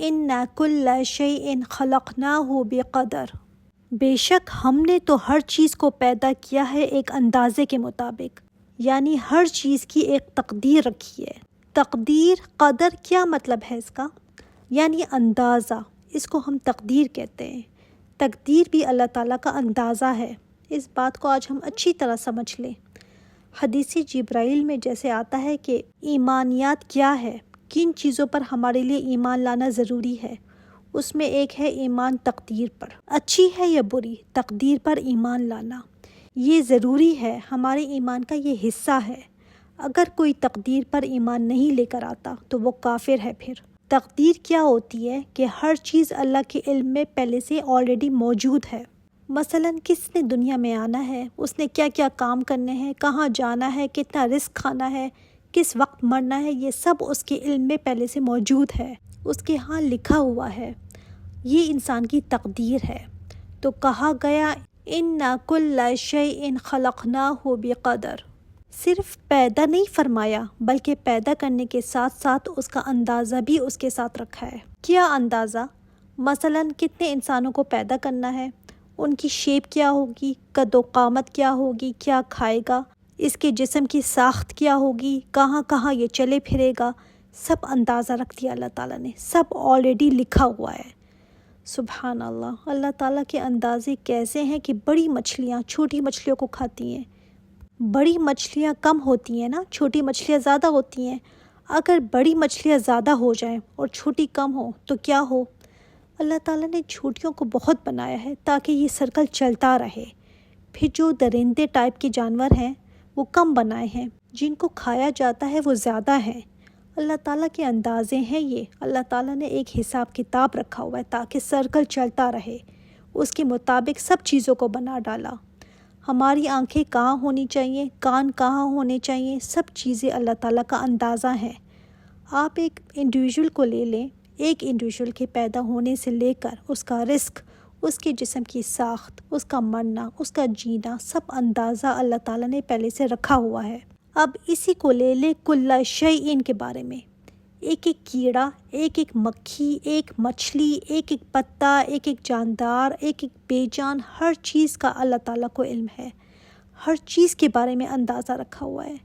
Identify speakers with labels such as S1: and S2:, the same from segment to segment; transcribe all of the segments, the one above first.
S1: اِنَّ كُلَّ شَيْءٍ خَلَقْنَاهُ بِقَدَرٍ، بے شک ہم نے تو ہر چیز کو پیدا کیا ہے ایک اندازے کے مطابق، یعنی ہر چیز کی ایک تقدیر رکھی ہے۔ تقدیر، قدر، کیا مطلب ہے اس کا؟ یعنی اندازہ، اس کو ہم تقدیر کہتے ہیں۔ تقدیر بھی اللہ تعالیٰ کا اندازہ ہے۔ اس بات کو آج ہم اچھی طرح سمجھ لیں۔ حدیث جبرائیل میں جیسے آتا ہے کہ ایمانیات کیا ہے، کن چیزوں پر ہمارے لیے ایمان لانا ضروری ہے، اس میں ایک ہے ایمان تقدیر پر، اچھی ہے یا بری، تقدیر پر ایمان لانا یہ ضروری ہے، ہمارے ایمان کا یہ حصہ ہے۔ اگر کوئی تقدیر پر ایمان نہیں لے کر آتا تو وہ کافر ہے۔ پھر تقدیر کیا ہوتی ہے کہ ہر چیز اللہ کے علم میں پہلے سے آلریڈی موجود ہے۔ مثلا کس نے دنیا میں آنا ہے، اس نے کیا کیا کام کرنے ہیں، کہاں جانا ہے، کتنا رزق کھانا ہے، کس وقت مرنا ہے، یہ سب اس کے علم میں پہلے سے موجود ہے، اس کے ہاں لکھا ہوا ہے۔ یہ انسان کی تقدیر ہے۔ تو کہا گیا اِنَّ كُلَّ شَيْءٍ خَلَقْنَاهُ بِقَدَرٍ، صرف پیدا نہیں فرمایا بلکہ پیدا کرنے کے ساتھ ساتھ اس کا اندازہ بھی اس کے ساتھ رکھا ہے۔ کیا اندازہ؟ مثلا کتنے انسانوں کو پیدا کرنا ہے، ان کی شیپ کیا ہوگی، قد و قامت کیا ہوگی، کیا کھائے گا، اس کے جسم کی ساخت کیا ہوگی، کہاں کہاں یہ چلے پھرے گا، سب اندازہ رکھ دیا اللہ تعالیٰ نے، سب آلریڈی لکھا ہوا ہے۔ سبحان اللہ، اللہ تعالیٰ کے اندازے کیسے ہیں کہ بڑی مچھلیاں چھوٹی مچھلیوں کو کھاتی ہیں، بڑی مچھلیاں کم ہوتی ہیں نا، چھوٹی مچھلیاں زیادہ ہوتی ہیں۔ اگر بڑی مچھلیاں زیادہ ہو جائیں اور چھوٹی کم ہو تو کیا ہو؟ اللہ تعالیٰ نے چھوٹیوں کو بہت بنایا ہے تاکہ یہ سرکل چلتا رہے۔ پھر جو درندے ٹائپ کے جانور ہیں وہ کم بنائے ہیں، جن کو کھایا جاتا ہے وہ زیادہ ہیں۔ اللہ تعالیٰ کے اندازے ہیں یہ، اللہ تعالیٰ نے ایک حساب کتاب رکھا ہوا ہے تاکہ سرکل چلتا رہے، اس کے مطابق سب چیزوں کو بنا ڈالا۔ ہماری آنکھیں کہاں ہونی چاہیے، کان کہاں ہونے چاہیے، سب چیزیں اللہ تعالیٰ کا اندازہ ہیں۔ آپ ایک انڈیویجول کو لے لیں، ایک انڈیویجول کے پیدا ہونے سے لے کر اس کا رزق، اس کے جسم کی ساخت، اس کا مرنا، اس کا جینا، سب اندازہ اللہ تعالیٰ نے پہلے سے رکھا ہوا ہے۔ اب اسی کو لے لیں کل شیء کے بارے میں، ایک ایک کیڑا، ایک ایک مکھی، ایک مچھلی، ایک ایک پتا، ایک ایک جاندار، ایک ایک بے جان، ہر چیز کا اللہ تعالیٰ کو علم ہے، ہر چیز کے بارے میں اندازہ رکھا ہوا ہے۔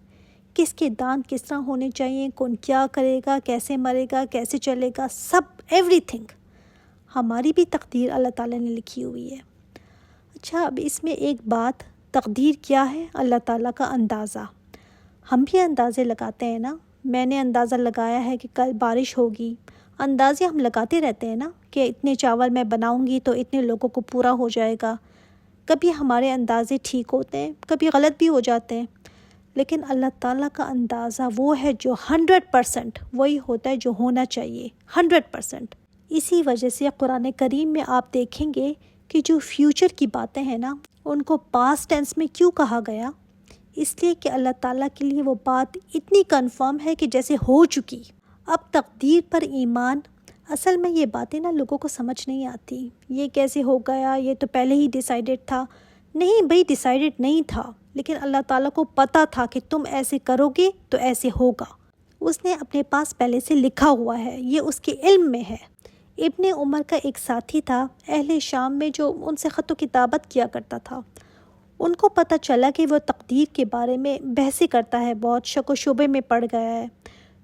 S1: کس کے دانت کس طرح ہونے چاہیے، کون کیا کرے گا، کیسے مرے گا، کیسے چلے گا، سب ایوری تھنگ ہماری بھی تقدیر اللہ تعالیٰ نے لکھی ہوئی ہے۔ اچھا، اب اس میں ایک بات، تقدیر کیا ہے؟ اللہ تعالیٰ کا اندازہ۔ ہم بھی اندازے لگاتے ہیں نا، میں نے اندازہ لگایا ہے کہ کل بارش ہوگی، اندازے ہم لگاتے رہتے ہیں نا کہ اتنے چاول میں بناؤں گی تو اتنے لوگوں کو پورا ہو جائے گا۔ کبھی ہمارے اندازے ٹھیک ہوتے ہیں، کبھی غلط بھی ہو جاتے ہیں، لیکن اللہ تعالیٰ کا اندازہ وہ ہے جو 100% وہی ہوتا ہے جو ہونا چاہیے، 100%۔ اسی وجہ سے قرآن کریم میں آپ دیکھیں گے کہ جو فیوچر کی باتیں ہیں نا، ان کو پاسٹ ٹینس میں کیوں کہا گیا؟ اس لیے کہ اللہ تعالیٰ کے لیے وہ بات اتنی کنفرم ہے کہ جیسے ہو چکی۔ اب تقدیر پر ایمان، اصل میں یہ باتیں نا لوگوں کو سمجھ نہیں آتی، یہ کیسے ہو گیا، یہ تو پہلے ہی ڈیسائیڈڈ تھا۔ نہیں بھئی، ڈیسائیڈڈ نہیں تھا، لیکن اللہ تعالیٰ کو پتہ تھا کہ تم ایسے کرو گے تو ایسے ہوگا، اس نے اپنے پاس پہلے سے لکھا ہوا ہے، یہ اس کے علم میں ہے۔ ابن عمر کا ایک ساتھی تھا اہل شام میں جو ان سے خط و کتابت کیا کرتا تھا، ان کو پتہ چلا کہ وہ تقدیر کے بارے میں بحثیں کرتا ہے، بہت شک و شبے میں پڑ گیا ہے،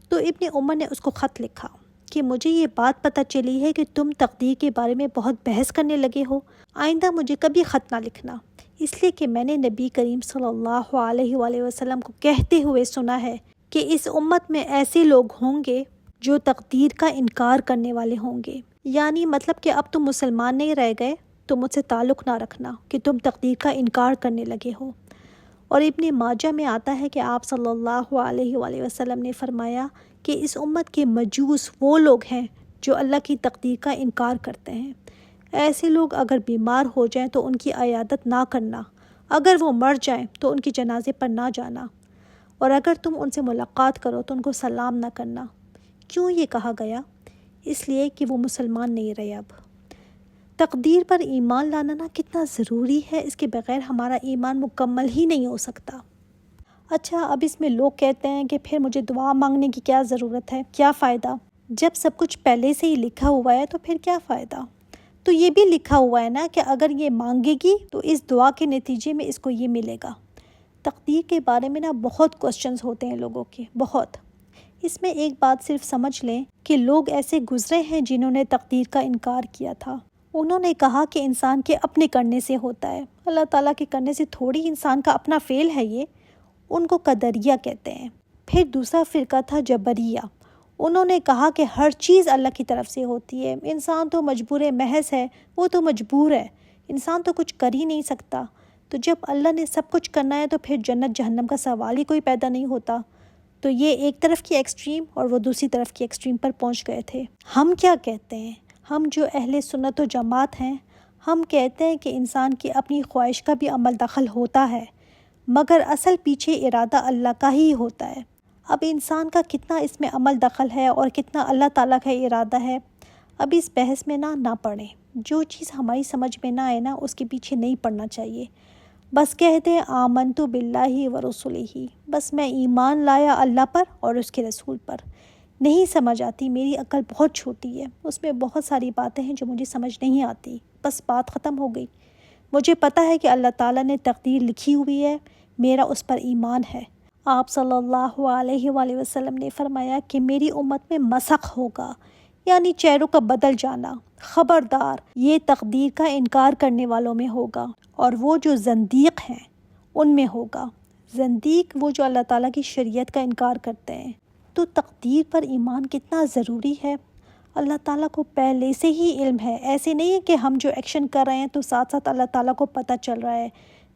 S1: تو ابن عمر نے اس کو خط لکھا کہ مجھے یہ بات پتہ چلی ہے کہ تم تقدیر کے بارے میں بہت بحث کرنے لگے ہو، آئندہ مجھے کبھی خط نہ لکھنا، اس لیے کہ میں نے نبی کریم صلی اللہ علیہ وآلہ وسلم کو کہتے ہوئے سنا ہے کہ اس امت میں ایسے لوگ ہوں گے جو تقدیر کا انکار کرنے والے ہوں گے، یعنی مطلب کہ اب تم مسلمان نہیں رہ گئے تو مجھ سے تعلق نہ رکھنا کہ تم تقدیر کا انکار کرنے لگے ہو۔ اور ابن ماجہ میں آتا ہے کہ آپ صلی اللہ علیہ وآلہ وسلم نے فرمایا کہ اس امت کے مجوس وہ لوگ ہیں جو اللہ کی تقدیر کا انکار کرتے ہیں۔ ایسے لوگ اگر بیمار ہو جائیں تو ان کی عیادت نہ کرنا، اگر وہ مر جائیں تو ان کے جنازے پر نہ جانا، اور اگر تم ان سے ملاقات کرو تو ان کو سلام نہ کرنا۔ کیوں یہ کہا گیا؟ اس لیے کہ وہ مسلمان نہیں رہے۔ اب تقدیر پر ایمان لانا نا کتنا ضروری ہے، اس کے بغیر ہمارا ایمان مکمل ہی نہیں ہو سکتا۔ اچھا، اب اس میں لوگ کہتے ہیں کہ پھر مجھے دعا مانگنے کی کیا ضرورت ہے، کیا فائدہ؟ جب سب کچھ پہلے سے ہی لکھا ہوا ہے تو پھر کیا فائدہ؟ تو یہ بھی لکھا ہوا ہے نا کہ اگر یہ مانگے گی تو اس دعا کے نتیجے میں اس کو یہ ملے گا۔ تقدیر کے بارے میں نا بہت کوسچنز ہوتے ہیں لوگوں کے، بہت۔ اس میں ایک بات صرف سمجھ لیں کہ لوگ ایسے گزرے ہیں جنہوں نے تقدیر کا انکار کیا تھا۔ انہوں نے کہا کہ انسان کے اپنے کرنے سے ہوتا ہے، اللہ تعالیٰ کے کرنے سے تھوڑی انسان کا اپنا فعل ہے یہ۔ ان کو قدریہ کہتے ہیں۔ پھر دوسرا فرقہ تھا جبریہ۔ انہوں نے کہا کہ ہر چیز اللہ کی طرف سے ہوتی ہے، انسان تو مجبور محض ہے، وہ تو مجبور ہے، انسان تو کچھ کر ہی نہیں سکتا۔ تو جب اللہ نے سب کچھ کرنا ہے تو پھر جنت جہنم کا سوال ہی کوئی پیدا نہیں ہوتا۔ تو یہ ایک طرف کی ایکسٹریم اور وہ دوسری طرف کی ایکسٹریم پر پہنچ گئے تھے۔ ہم کیا کہتے ہیں؟ ہم جو اہل سنت و جماعت ہیں، ہم کہتے ہیں کہ انسان کی اپنی خواہش کا بھی عمل دخل ہوتا ہے، مگر اصل پیچھے ارادہ اللہ کا ہی ہوتا ہے۔ اب انسان کا کتنا اس میں عمل دخل ہے اور کتنا اللہ تعالیٰ کا ارادہ ہے، اب اس بحث میں نہ پڑیں۔ جو چیز ہماری سمجھ میں نہ آئے نا اس کے پیچھے نہیں پڑنا چاہیے۔ بس کہہ دیں آمنت باللہ ورسولہ، بس میں ایمان لایا اللہ پر اور اس کے رسول پر۔ نہیں سمجھ آتی، میری عقل بہت چھوٹی ہے، اس میں بہت ساری باتیں ہیں جو مجھے سمجھ نہیں آتی، بس بات ختم ہو گئی۔ مجھے پتہ ہے کہ اللہ تعالیٰ نے تقدیر لکھی ہوئی ہے، میرا اس پر ایمان ہے۔ آپ صلی اللہ علیہ وآلہ وسلم نے فرمایا کہ میری امت میں مسخ ہوگا، یعنی چہروں کا بدل جانا۔ خبردار، یہ تقدیر کا انکار کرنے والوں میں ہوگا، اور وہ جو زندیق ہیں ان میں ہوگا۔ زندیق وہ جو اللہ تعالیٰ کی شریعت کا انکار کرتے ہیں۔ تو تقدیر پر ایمان کتنا ضروری ہے۔ اللہ تعالیٰ کو پہلے سے ہی علم ہے، ایسے نہیں ہے کہ ہم جو ایکشن کر رہے ہیں تو ساتھ ساتھ اللہ تعالیٰ کو پتہ چل رہا ہے۔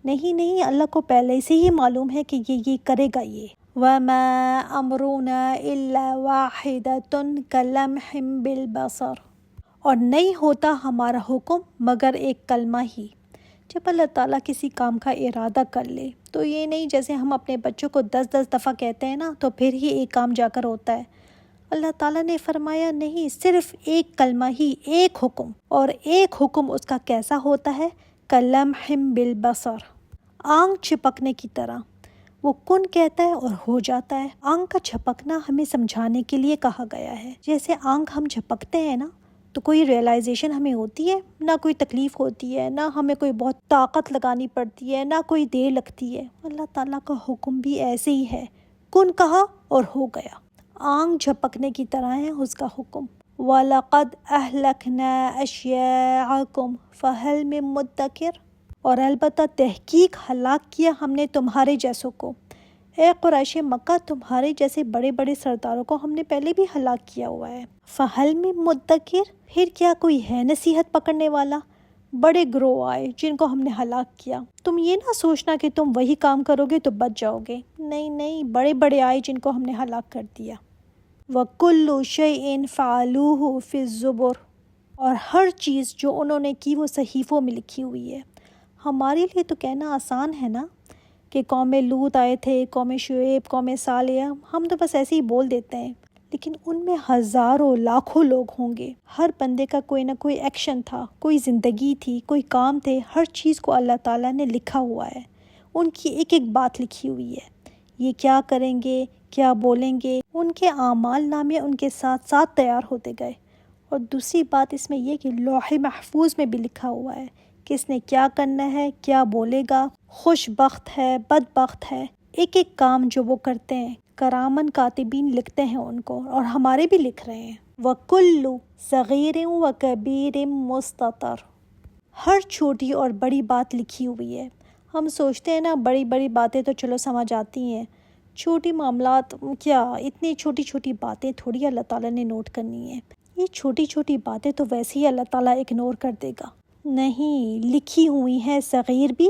S1: نہیں، اللہ کو پہلے سے ہی معلوم ہے کہ یہ کرے گا یہ۔ وَمَا أَمْرُنَا إِلَّا وَاحِدَةٌ كَلَمْحٍ بِالْبَصَرِ، اور نہیں ہوتا ہمارا حکم مگر ایک کلمہ ہی۔ جب اللہ تعالیٰ کسی کام کا ارادہ کر لے تو یہ نہیں جیسے ہم اپنے بچوں کو 10 دفعہ کہتے ہیں نا تو پھر ہی ایک کام جا کر ہوتا ہے۔ اللہ تعالیٰ نے فرمایا نہیں، صرف ایک کلمہ ہی، ایک حکم، اور ایک حکم اس کا کیسا ہوتا ہے؟ کَلَمْحٍ بِالْبَصَرِ، آنکھ چھپکنے کی طرح۔ وہ کن کہتا ہے اور ہو جاتا ہے۔ آنکھ کا جھپکنا ہمیں سمجھانے کے لیے کہا گیا ہے۔ جیسے آنکھ ہم جھپکتے ہیں نا تو کوئی ریئلائزیشن ہمیں ہوتی ہے، نہ کوئی تکلیف ہوتی ہے، نہ ہمیں کوئی بہت طاقت لگانی پڑتی ہے، نہ کوئی دیر لگتی ہے۔ اللہ تعالیٰ کا حکم بھی ایسے ہی ہے، کن کہا اور ہو گیا۔ آنکھ جھپکنے کی طرح ہے اس کا حکم۔ وَلَقَدْ أَهْلَكْنَا أَشْيَاعَكُمْ فَهَلْ مِن مُدَّكِرٍ، اور البتہ تحقیق ہلاک کیا ہم نے تمہارے جیسوں کو۔ اے قریش مکہ، تمہارے جیسے بڑے بڑے سرداروں کو ہم نے پہلے بھی ہلاک کیا ہوا ہے۔ فَهَلْ مِن مُدَّكِرٍ، پھر کیا کوئی ہے نصیحت پکڑنے والا؟ بڑے گروہ آئے جن کو ہم نے ہلاک کیا۔ تم یہ نہ سوچنا کہ تم وہی کام کرو گے تو بچ جاؤ گے، نہیں، بڑے بڑے آئے جن کو ہم نے ہلاک کر دیا۔ وَكُلُّ شَيْءٍ فَعَلُوهُ فِي الزُّبُرِ، اور ہر چیز جو انہوں نے کی وہ صحیفوں میں لکھی ہوئی ہے۔ ہمارے لیے تو کہنا آسان ہے نا کہ قوم لوط آئے تھے، قوم شعیب، قوم صالح، ہم تو بس ایسے ہی بول دیتے ہیں، لیکن ان میں ہزاروں لاکھوں لوگ ہوں گے۔ ہر بندے کا کوئی نہ کوئی ایکشن تھا، کوئی زندگی تھی، کوئی کام تھے، ہر چیز کو اللہ تعالیٰ نے لکھا ہوا ہے۔ ان کی ایک ایک بات لکھی ہوئی ہے، یہ کیا کریں گے، کیا بولیں گے۔ ان کے اعمال نامے ان کے ساتھ ساتھ تیار ہوتے گئے۔ اور دوسری بات اس میں یہ کہ لوح محفوظ میں بھی لکھا ہوا ہے کس نے کیا کرنا ہے، کیا بولے گا، خوش بخت ہے، بدبخت ہے، ایک ایک کام جو وہ کرتے ہیں۔ کرامن کاتبین لکھتے ہیں ان کو، اور ہمارے بھی لکھ رہے ہیں۔ وَكُلُّ صَغِيرٍ وَكَبِيرٍ مُسْتَطَرٍ، ہر چھوٹی اور بڑی بات لکھی ہوئی ہے۔ ہم سوچتے ہیں نا بڑی بڑی باتیں تو چلو سمجھ آتی ہیں، چھوٹی معاملات کیا، اتنی چھوٹی چھوٹی باتیں تھوڑی اللہ تعالیٰ نے نوٹ کرنی ہے۔ یہ چھوٹی چھوٹی باتیں تو ویسے ہی اللہ تعالیٰ اگنور کر دے گا۔ نہیں، لکھی ہوئی ہیں صغیر بھی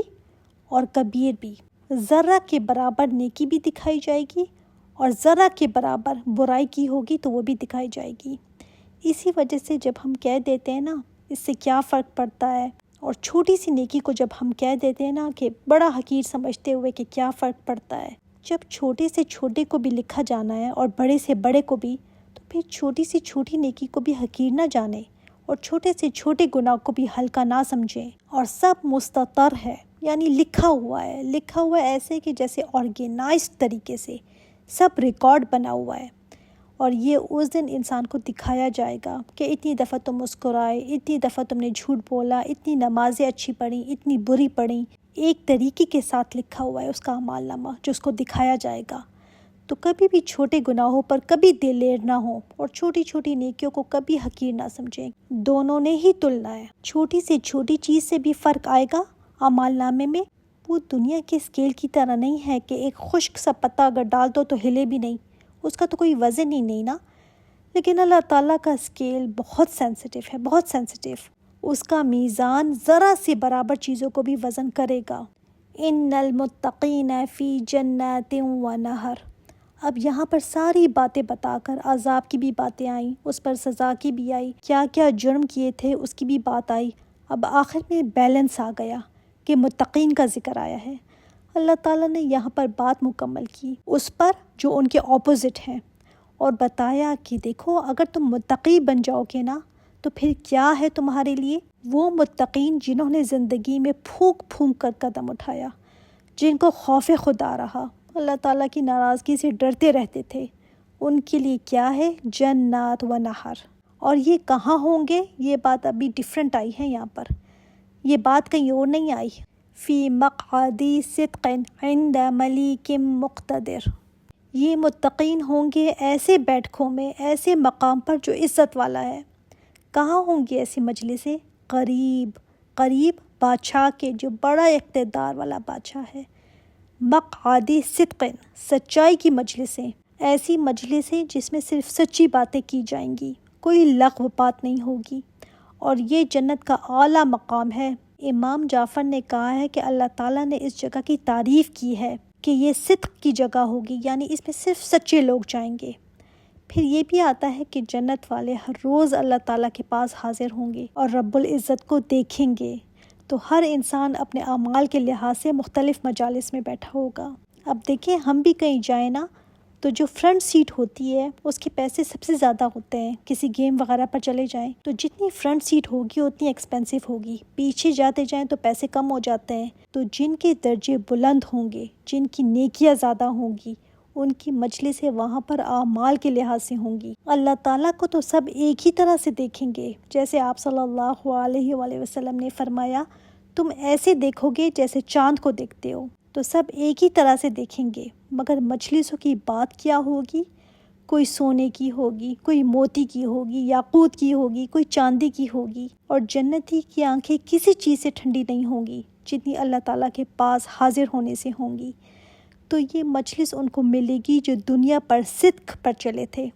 S1: اور کبیر بھی۔ ذرہ کے برابر نیکی بھی دکھائی جائے گی، اور ذرہ کے برابر برائی کی ہوگی تو وہ بھی دکھائی جائے گی۔ اسی وجہ سے جب ہم کہہ دیتے ہیں نا اس سے کیا فرق پڑتا ہے، اور چھوٹی سی نیکی کو جب ہم کہہ دیتے ہیں نا کہ بڑا حقیر سمجھتے ہوئے کہ کیا فرق پڑتا ہے، جب چھوٹے سے چھوٹے کو بھی لکھا جانا ہے اور بڑے سے بڑے کو بھی، تو پھر چھوٹی سی چھوٹی نیکی کو بھی حقیر نہ جانے اور چھوٹے سے چھوٹے گناہ کو بھی ہلکا نہ سمجھیں۔ اور سب مستطر ہے، یعنی لکھا ہوا ہے، لکھا ہوا ہے ایسے کہ جیسے آرگینائزڈ طریقے سے سب ریکارڈ بنا ہوا ہے۔ اور یہ اس دن انسان کو دکھایا جائے گا کہ اتنی دفعہ تم مسکرائے، اتنی دفعہ تم نے جھوٹ بولا، اتنی نمازیں اچھی پڑھیں، اتنی بری پڑھیں، ایک طریقے کے ساتھ لکھا ہوا ہے اس کا اعمال نامہ جو اس کو دکھایا جائے گا۔ تو کبھی بھی چھوٹے گناہوں پر کبھی دلیر نہ ہو اور چھوٹی چھوٹی نیکیوں کو کبھی حقیر نہ سمجھیں، دونوں نے ہی تلنا ہے۔ چھوٹی سے چھوٹی چیز سے بھی فرق آئے گا اعمال نامے میں۔ وہ دنیا کے اسکیل کی طرح نہیں ہے کہ ایک خشک سا پتا اگر ڈال دو تو ہلے بھی نہیں، اس کا تو کوئی وزن ہی نہیں نا۔ لیکن اللہ تعالیٰ کا اسکیل بہت سینسٹیو ہے، بہت سینسٹیو۔ اس کا میزان ذرا سے برابر چیزوں کو بھی وزن کرے گا۔ ان المتقین فی جنات و نہر۔ اب یہاں پر ساری باتیں بتا کر عذاب کی بھی باتیں آئیں، اس پر سزا کی بھی آئی، کیا کیا جرم کیے تھے اس کی بھی بات آئی۔ اب آخر میں بیلنس آ گیا کہ متقین کا ذکر آیا ہے۔ اللہ تعالیٰ نے یہاں پر بات مکمل کی اس پر جو ان کے اپوزٹ ہیں، اور بتایا کہ دیکھو اگر تم متقی بن جاؤ گے نا تو پھر کیا ہے تمہارے لیے۔ وہ متقین جنہوں نے زندگی میں پھونک پھونک کر قدم اٹھایا، جن کو خوف خدا رہا، اللہ تعالیٰ کی ناراضگی سے ڈرتے رہتے تھے، ان کے لیے کیا ہے؟ جنات و نہر۔ اور یہ کہاں ہوں گے؟ یہ بات ابھی ڈیفرنٹ آئی ہے یہاں پر، یہ بات کہیں اور نہیں آئی۔ فی مقعد صدق عند ملیک مقتدر۔ یہ متقین ہوں گے ایسے بیٹھکوں میں، ایسے مقام پر جو عزت والا ہے۔ کہاں ہوں گے ایسی مجلسیں؟ قریب، قریب بادشاہ کے، جو بڑا اقتدار والا بادشاہ ہے۔ مقعد صدق، سچائی کی مجلسیں، ایسی مجلسیں جس میں صرف سچی باتیں کی جائیں گی، کوئی لغو بات نہیں ہوگی، اور یہ جنت کا اعلیٰ مقام ہے۔ امام جعفر نے کہا ہے کہ اللہ تعالیٰ نے اس جگہ کی تعریف کی ہے کہ یہ صدق کی جگہ ہوگی، یعنی اس میں صرف سچے لوگ جائیں گے۔ پھر یہ بھی آتا ہے کہ جنت والے ہر روز اللہ تعالیٰ کے پاس حاضر ہوں گے اور رب العزت کو دیکھیں گے، تو ہر انسان اپنے اعمال کے لحاظ سے مختلف مجالس میں بیٹھا ہوگا۔ اب دیکھیں ہم بھی کہیں جائیں نا تو جو فرنٹ سیٹ ہوتی ہے اس کے پیسے سب سے زیادہ ہوتے ہیں، کسی گیم وغیرہ پر چلے جائیں تو جتنی فرنٹ سیٹ ہوگی اتنی ایکسپینسو ہوگی، پیچھے جاتے جائیں تو پیسے کم ہو جاتے ہیں۔ تو جن کے درجے بلند ہوں گے، جن کی نیکیاں زیادہ ہوں گی، ان کی مجلسیں وہاں پر اعمال کے لحاظ سے ہوں گی۔ اللہ تعالیٰ کو تو سب ایک ہی طرح سے دیکھیں گے، جیسے آپ صلی اللہ علیہ وآلہ وسلم نے فرمایا تم ایسے دیکھو گے جیسے چاند کو دیکھتے ہو، تو سب ایک ہی طرح سے دیکھیں گے۔ مگر مجلسوں کی بات کیا ہوگی؟ کوئی سونے کی ہوگی، کوئی موتی کی ہوگی، یاقوت کی ہوگی، کوئی چاندی کی ہوگی، اور جنتی کی آنکھیں کسی چیز سے ٹھنڈی نہیں ہوں گی جتنی اللہ تعالیٰ کے پاس حاضر ہونے سے ہوں گی۔ تو یہ مجلس ان کو ملے گی جو دنیا پر صدق پر چلے تھے،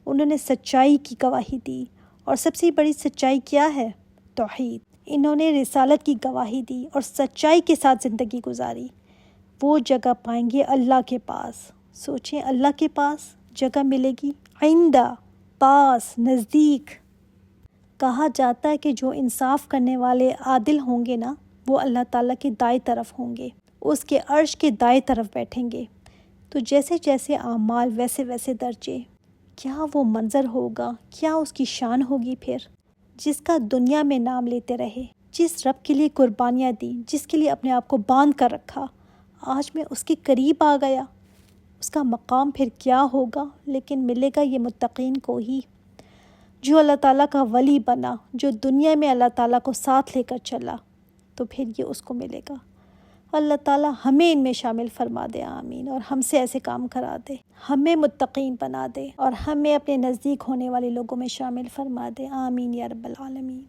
S1: انہوں نے سچائی کی گواہی دی، اور سب سے بڑی سچائی کیا ہے؟ توحید۔ انہوں نے رسالت کی گواہی دی اور سچائی کے ساتھ زندگی گزاری، وہ جگہ پائیں گے اللہ کے پاس۔ سوچیں اللہ کے پاس جگہ ملے گی، عندہ، پاس، نزدیک۔ کہا جاتا ہے کہ جو انصاف کرنے والے عادل ہوں گے نا وہ اللہ تعالیٰ کے دائیں طرف ہوں گے، اس کے عرش کے دائیں طرف بیٹھیں گے۔ تو جیسے جیسے اعمال ویسے ویسے درجے، کیا وہ منظر ہوگا، کیا اس کی شان ہوگی پھر، جس کا دنیا میں نام لیتے رہے، جس رب کے لیے قربانیاں دی، جس کے لیے اپنے آپ کو باندھ کر رکھا، آج میں اس کے قریب آ گیا، اس کا مقام پھر کیا ہوگا۔ لیکن ملے گا یہ متقین کو ہی، جو اللہ تعالیٰ کا ولی بنا، جو دنیا میں اللہ تعالیٰ کو ساتھ لے کر چلا، تو پھر یہ اس کو ملے گا۔ اللہ تعالیٰ ہمیں ان میں شامل فرما دے، آمین، اور ہم سے ایسے کام کرا دے، ہمیں متقین بنا دے، اور ہمیں اپنے نزدیک ہونے والے لوگوں میں شامل فرما دے، آمین یا رب العالمین۔